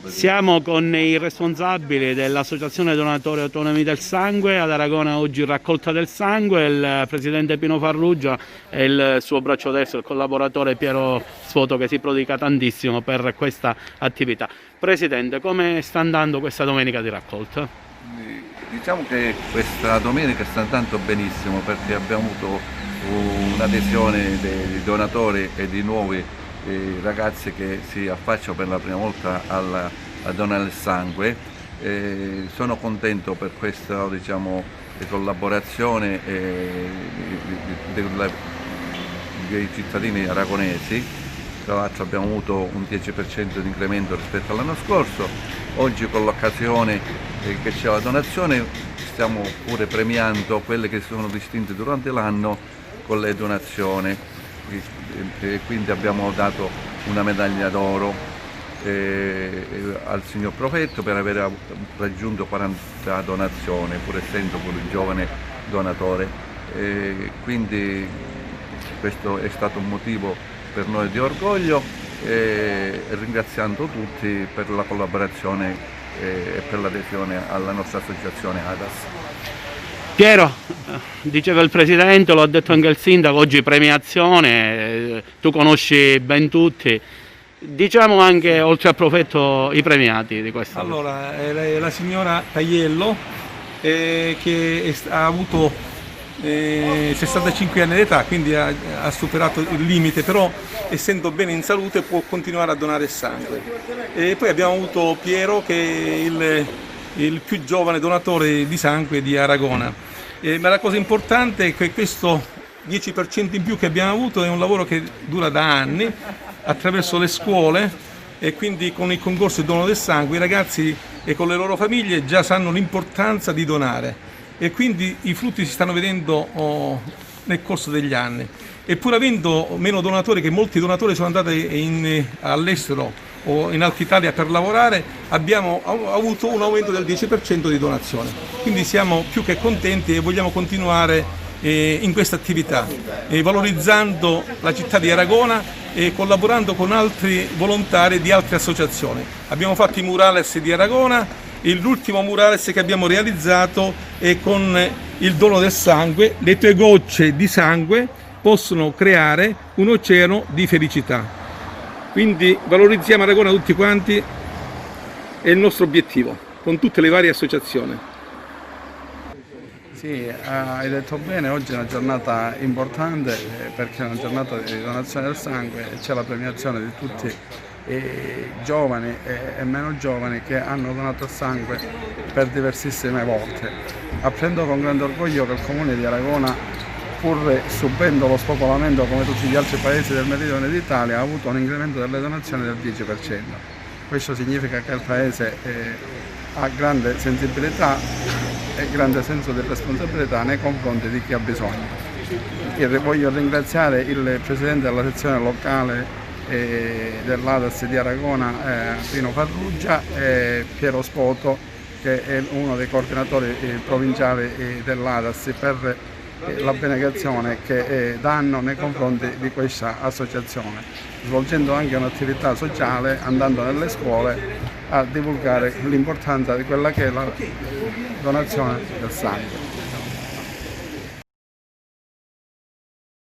Siamo con i responsabili dell'Associazione Donatori Autonomi del Sangue ad Aragona, oggi raccolta del sangue, il presidente Pino Farrugia e il suo braccio destro, il collaboratore Piero Sfoto, che si prodiga tantissimo per questa attività. Presidente, come sta andando questa domenica di raccolta? Diciamo che questa domenica sta andando benissimo perché abbiamo avuto un'adesione dei donatori e di nuovi ragazzi che si affacciano per la prima volta a donare il sangue. Sono contento per questa collaborazione dei cittadini aragonesi. Tra l'altro abbiamo avuto un 10% di incremento rispetto all'anno scorso. Oggi, con l'occasione che c'è la donazione, stiamo pure premiando quelle che sono distinte durante l'anno con le donazioni. Quindi abbiamo dato una medaglia d'oro al signor Profetto per aver raggiunto 40 donazioni, pur essendo pure un giovane donatore. Quindi questo è stato un motivo per noi di orgoglio, ringraziando tutti per la collaborazione e per l'adesione alla nostra associazione ADAS. Piero, diceva il Presidente, lo ha detto anche il Sindaco, oggi premiazione, tu conosci ben tutti. Diciamo anche, oltre al Profetto, i premiati di questa. Allora, la signora Tagliello, che ha avuto 65 anni d'età, quindi ha superato il limite, però essendo bene in salute può continuare a donare sangue. E poi abbiamo avuto Piero, che è il più giovane donatore di sangue di Aragona. Ma la cosa importante è che questo 10% in più che abbiamo avuto è un lavoro che dura da anni attraverso le scuole, e quindi con il concorso di dono del sangue i ragazzi e con le loro famiglie già sanno l'importanza di donare, e quindi i frutti si stanno vedendo nel corso degli anni. E pur avendo meno donatori, che molti donatori sono andati all'estero o in Alta Italia per lavorare, abbiamo avuto un aumento del 10% di donazione. Quindi siamo più che contenti e vogliamo continuare in questa attività, valorizzando la città di Aragona e collaborando con altri volontari di altre associazioni. Abbiamo fatto i murales di Aragona, e l'ultimo murales che abbiamo realizzato è con il dono del sangue. Le tue gocce di sangue possono creare un oceano di felicità. Quindi valorizziamo Aragona tutti quanti, è il nostro obiettivo, con tutte le varie associazioni. Sì, hai detto bene, oggi è una giornata importante perché è una giornata di donazione del sangue e c'è la premiazione di tutti i giovani e meno giovani che hanno donato il sangue per diversissime volte. Apprendo con grande orgoglio che il Comune di Aragona, pur subendo lo spopolamento come tutti gli altri paesi del meridione d'Italia, ha avuto un incremento delle donazioni del 10%. Questo significa che il Paese ha grande sensibilità e grande senso di responsabilità nei confronti di chi ha bisogno. Voglio ringraziare il Presidente della sezione locale dell'ADAS di Aragona, Pino Farrugia, e Piero Sfoto, che è uno dei coordinatori provinciali dell'ADAS, per l'abnegazione che danno nei confronti di questa associazione, svolgendo anche un'attività sociale, andando nelle scuole a divulgare l'importanza di quella che è la donazione del sangue.